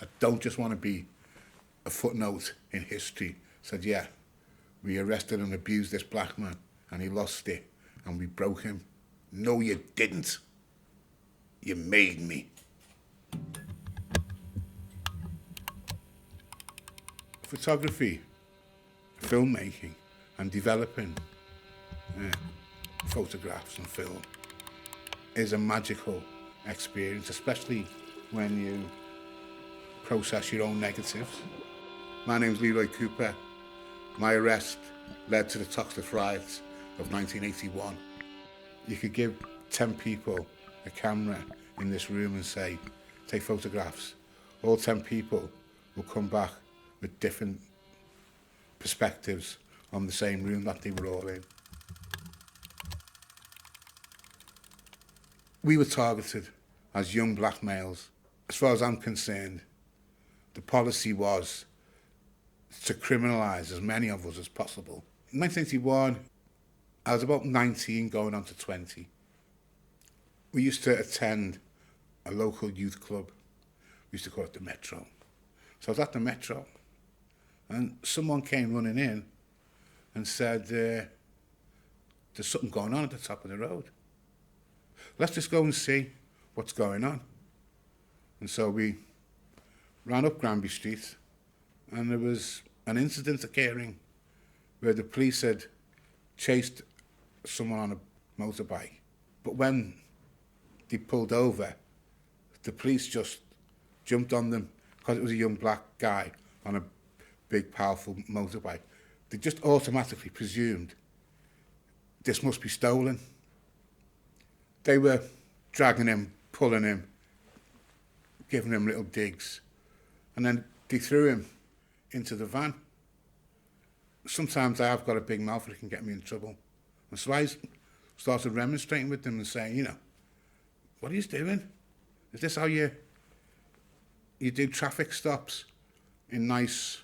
I don't just want to be a footnote in history. Said, yeah, we arrested and abused this black man and he lost it and we broke him. No, you didn't. You made me. Photography, filmmaking and developing photographs and film is a magical experience, especially when you process your own negatives. My name's Leroy Cooper. My arrest led to the Toxteth riots of 1981. You could give 10 people a camera in this room and say, take photographs. All 10 people will come back with different perspectives on the same room that they were all in. We were targeted as young black males. As far as I'm concerned, the policy was to criminalise as many of us as possible. In 1981, I was about 19 going on to 20. We used to attend a local youth club. We used to call it the Metro. So I was at the Metro and someone came running in and said, there's something going on at the top of the road. Let's just go and see what's going on. And so we ran up Granby Street and there was an incident occurring where the police had chased someone on a motorbike. But when they pulled over, the police just jumped on them because it was a young black guy on a big, powerful motorbike. They just automatically presumed this must be stolen. They were dragging him, pulling him, giving him little digs, and then they threw him into the van. Sometimes I have got a big mouth that can get me in trouble. And so I started remonstrating with them and saying, what are you doing? Is this how you do traffic stops in nice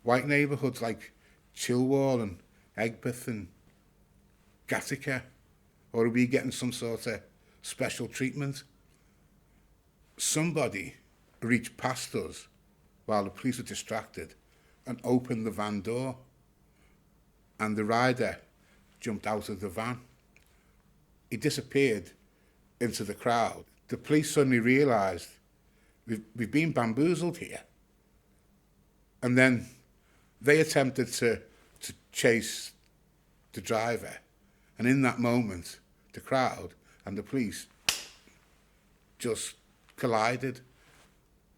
white neighbourhoods like Chilwell and Egbert and Gattaca? Or are we getting some sort of special treatment? Somebody reached past us while the police were distracted and opened the van door, and the rider jumped out of the van. He disappeared into the crowd. The police suddenly realised we've been bamboozled here. And then they attempted to chase the driver. And in that moment, the crowd and the police just collided.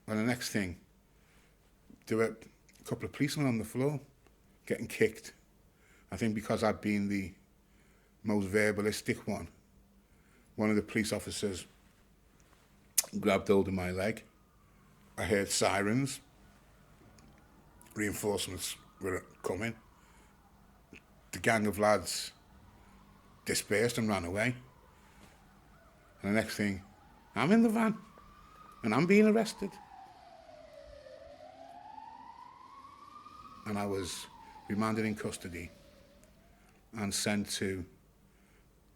And the next thing, there were a couple of policemen on the floor getting kicked. I think because I'd been the most verbalistic one of the police officers grabbed hold of my leg. I heard sirens. Reinforcements were coming. The gang of lads dispersed and ran away. And the next thing, I'm in the van and I'm being arrested. And I was remanded in custody and sent to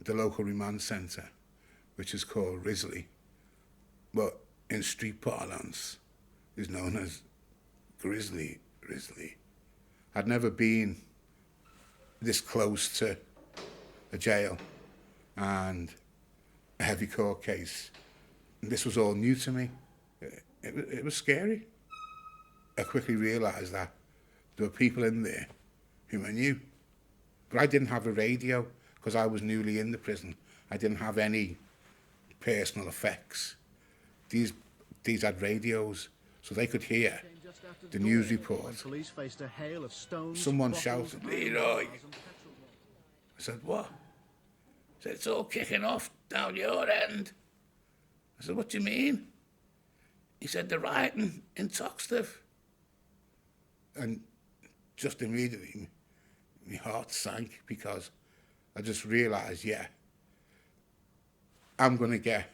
the local remand centre, which is called Risley, but in street parlance is known as Grizzly. I'd never been this close to a jail and a heavy court case. And this was all new to me. It was scary. I quickly realised that there were people in there whom I knew. But I didn't have a radio because I was newly in the prison. I didn't have any personal effects. These had radios, so they could hear the news report. Someone shouted, "Leroy!" I said, "What?" He said, "It's all kicking off down your end." I said, "What do you mean?" He said, "They're rioting in Toxteth." And just immediately, my heart sank because I just realised, I'm going to get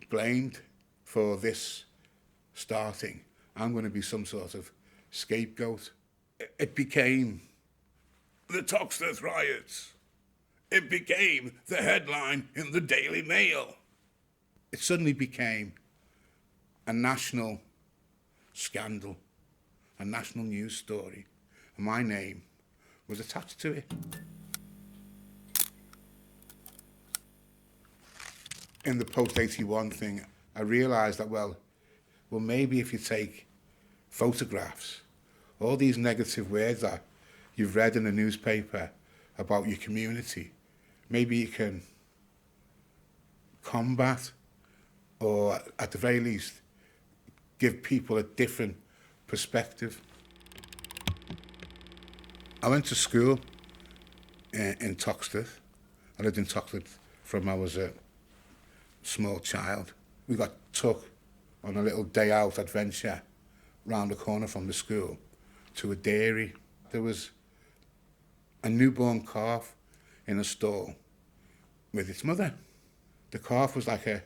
blamed for this starting. I'm going to be some sort of scapegoat. It became the Toxteth riots. It became the headline in the Daily Mail. It suddenly became a national scandal, a national news story, and my name was attached to it. In the post-81 thing, I realised that, well, maybe if you take photographs, all these negative words that you've read in the newspaper about your community, maybe you can combat, or at the very least, give people a different perspective. I went to school in Toxteth. I lived in Toxteth from I was a small child. We got took on a little day out adventure round the corner from the school to a dairy. There was a newborn calf in a stall with its mother. The calf was like a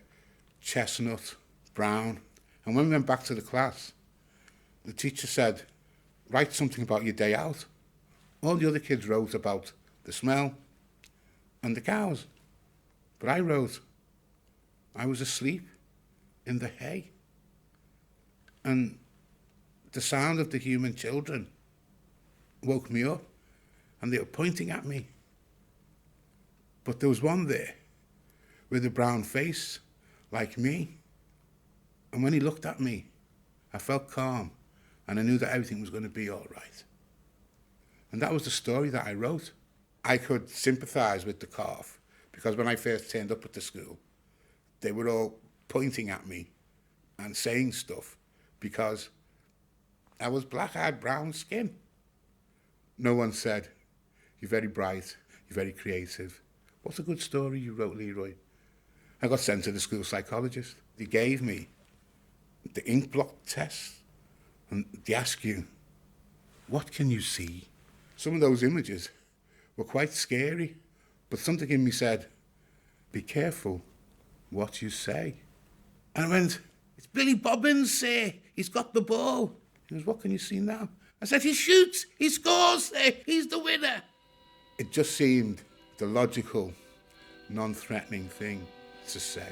chestnut brown. And when we went back to the class, the teacher said, write something about your day out. All the other kids wrote about the smell and the cows. But I wrote, I was asleep in the hay. And the sound of the human children woke me up, and they were pointing at me. But there was one there with a brown face, like me. And when he looked at me, I felt calm, and I knew that everything was going to be all right. And that was the story that I wrote. I could sympathise with the calf, because when I first turned up at the school, they were all pointing at me and saying stuff, because I was black, I had brown skin. No one said, you're very bright, you're very creative. What a good story you wrote, Leroy. I got sent to the school psychologist. They gave me the ink blot test, and they ask you, what can you see? Some of those images were quite scary, but something in me said, be careful what you say. And I went, it's Billy Bobbins, sir. He's got the ball. He goes, what can you see now? I said, he shoots, he scores, sir. He's the winner. It just seemed the logical, non-threatening thing to say.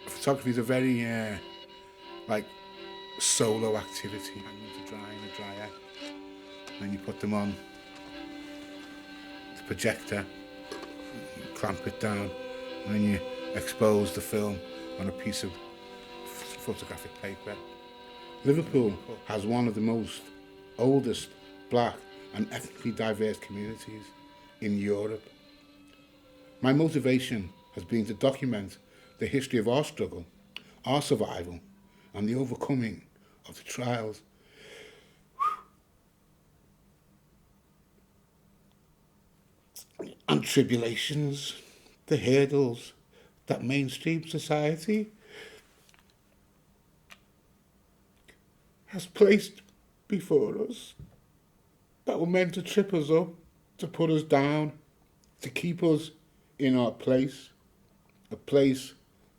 Photography is a very, solo activity. Hang them to dry in a dryer. And you put them on the projector, clamp it down, and then you expose the film on a piece of photographic paper. Liverpool has one of the oldest black and ethnically diverse communities in Europe. My motivation has been to document the history of our struggle, our survival, and the overcoming of the trials and tribulations, the hurdles that mainstream society has placed before us, that were meant to trip us up, to put us down, to keep us in our place, a place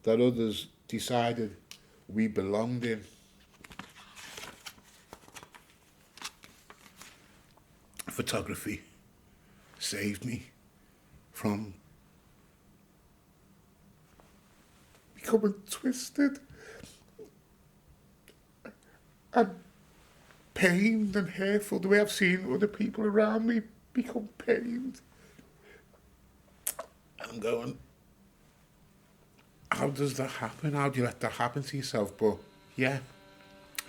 that others decided we belonged in. Photography saved me from becoming twisted and pained and hurtful, the way I've seen other people around me become pained. I'm going, how does that happen? How do you let that happen to yourself? But yeah,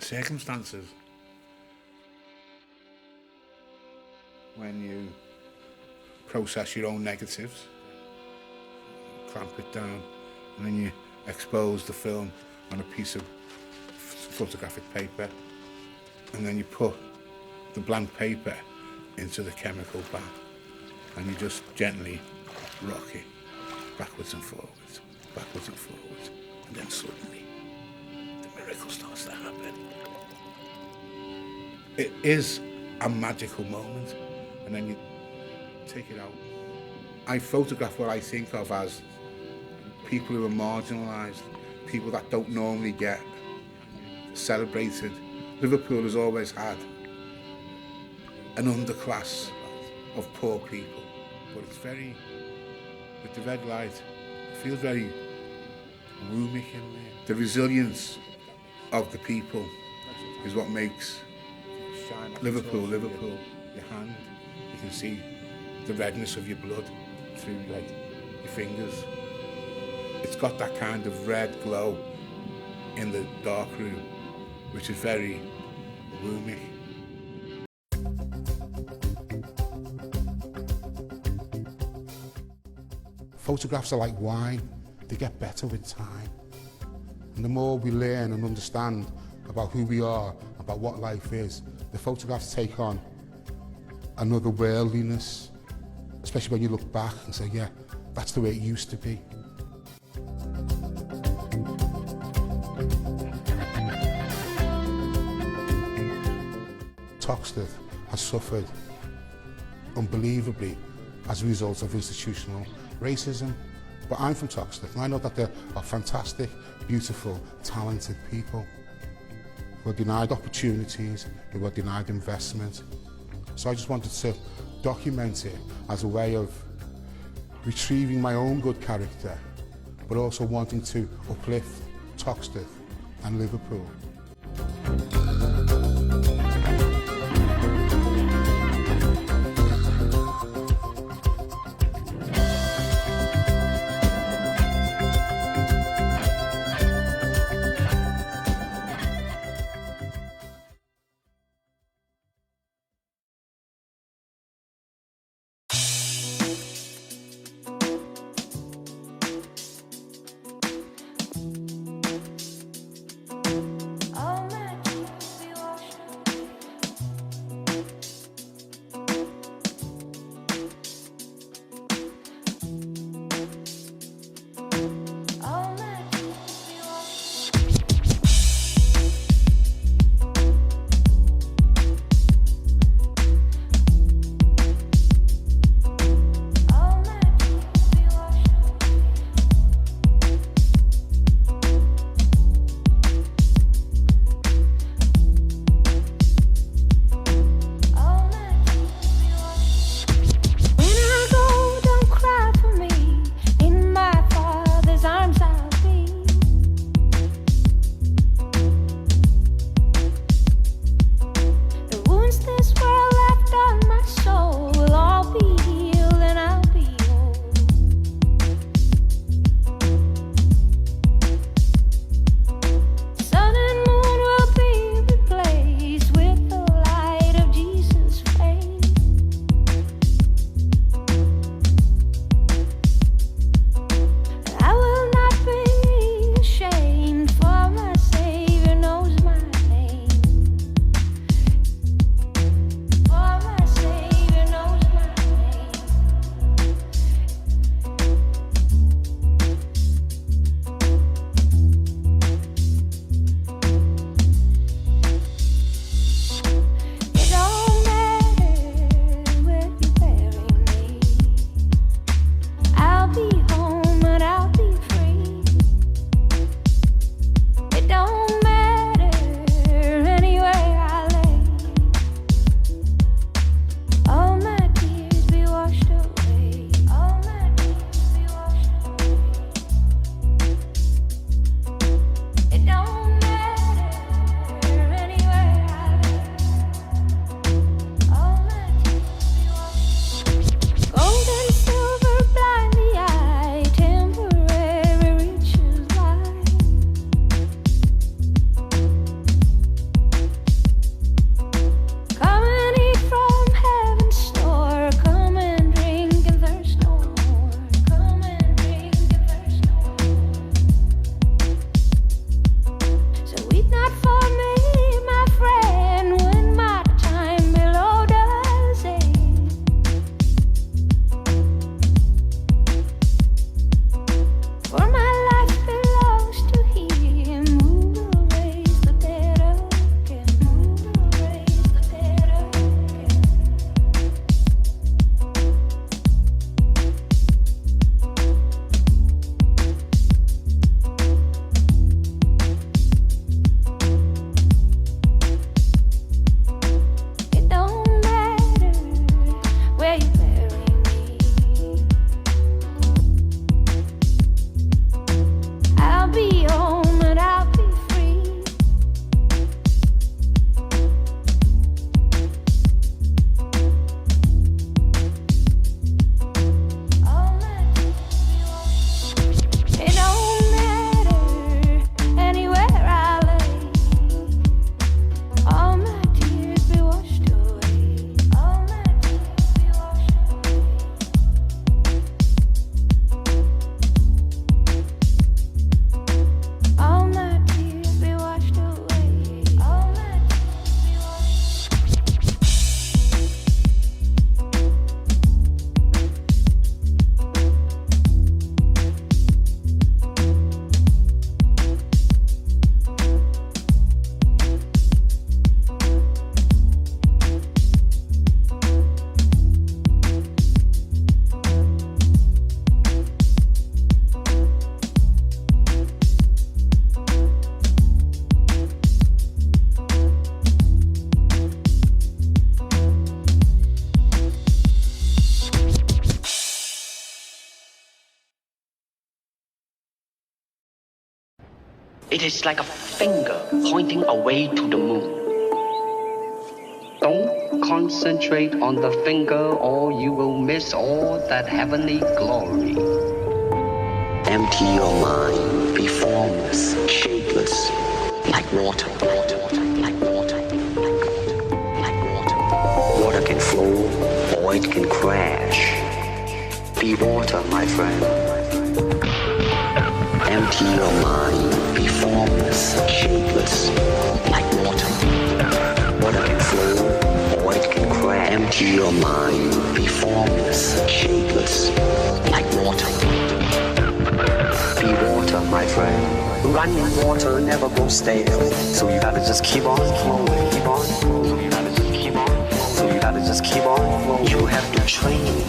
circumstances. When you process your own negatives, clamp it down, and then you expose the film on a piece of photographic paper, and then you put the blank paper into the chemical bath, and you just gently rock it backwards and forwards, and then suddenly the miracle starts to happen. It is a magical moment, and then you take it out. I photograph what I think of as people who are marginalised, people that don't normally get celebrated. Liverpool has always had an underclass of poor people, but it's very, with the red light, it feels very wooming in there. The resilience of the people is what makes Liverpool, Liverpool. Your hand, you can see the redness of your blood through like your fingers. It's got that kind of red glow in the dark room, which is very wooming. Photographs are like wine, they get better with time. And the more we learn and understand about who we are, about what life is, the photographs take on another worldliness, especially when you look back and say, yeah, that's the way it used to be. Toxteth has suffered unbelievably as a result of institutional racism. But I'm from Toxteth and I know that there are fantastic, beautiful, talented people who are denied opportunities, who are denied investment. So I just wanted to document it as a way of retrieving my own good character, but also wanting to uplift Toxteth and Liverpool. It is like a finger pointing away to the moon. Don't concentrate on the finger or you will miss all that heavenly glory. Empty your mind, be formless, shapeless, like water, like water, like water, like water. Water can flow or it can crash. Be water, my friend. Empty your mind, be formless, shapeless, like water. Water can flow or it can crash. Empty your mind, be formless, shapeless, like water. Be water, my friend. Running water never goes stale, so you gotta just keep on flowing, keep on. So you gotta just keep on. So you gotta just keep on flowing. You have to train.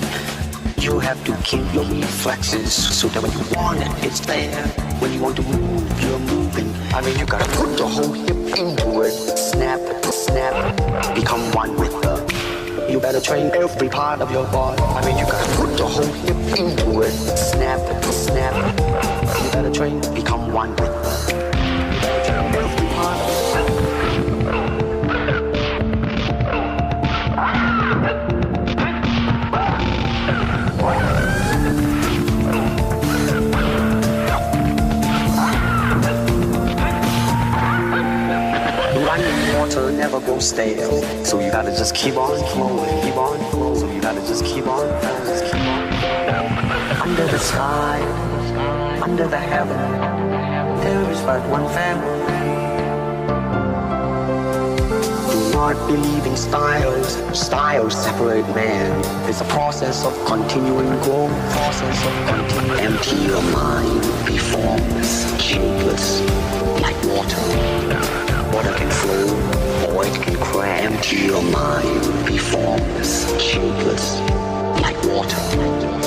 You have to keep your reflexes so that when you want it, it's there. When you want to move, you're moving. I mean, you gotta put the whole hip into it. Snap, snap, become one with the. You better train every part of your body. I mean, you gotta put the whole hip into it. Snap, snap. You better train, become one with the. You better train every part of your body. Water never goes stale, so you gotta just keep on flowing, keep on flowing. So you gotta just keep on, just keep on. Under the sky, under the heaven, there is but one family. Do not believe in styles. Styles separate man. It's a process of continuing growth. Process of continuing. Empty your mind, be formless, shapeless, like water. Water can flow, or it can crash. Empty your mind, be formless, shapeless, like water.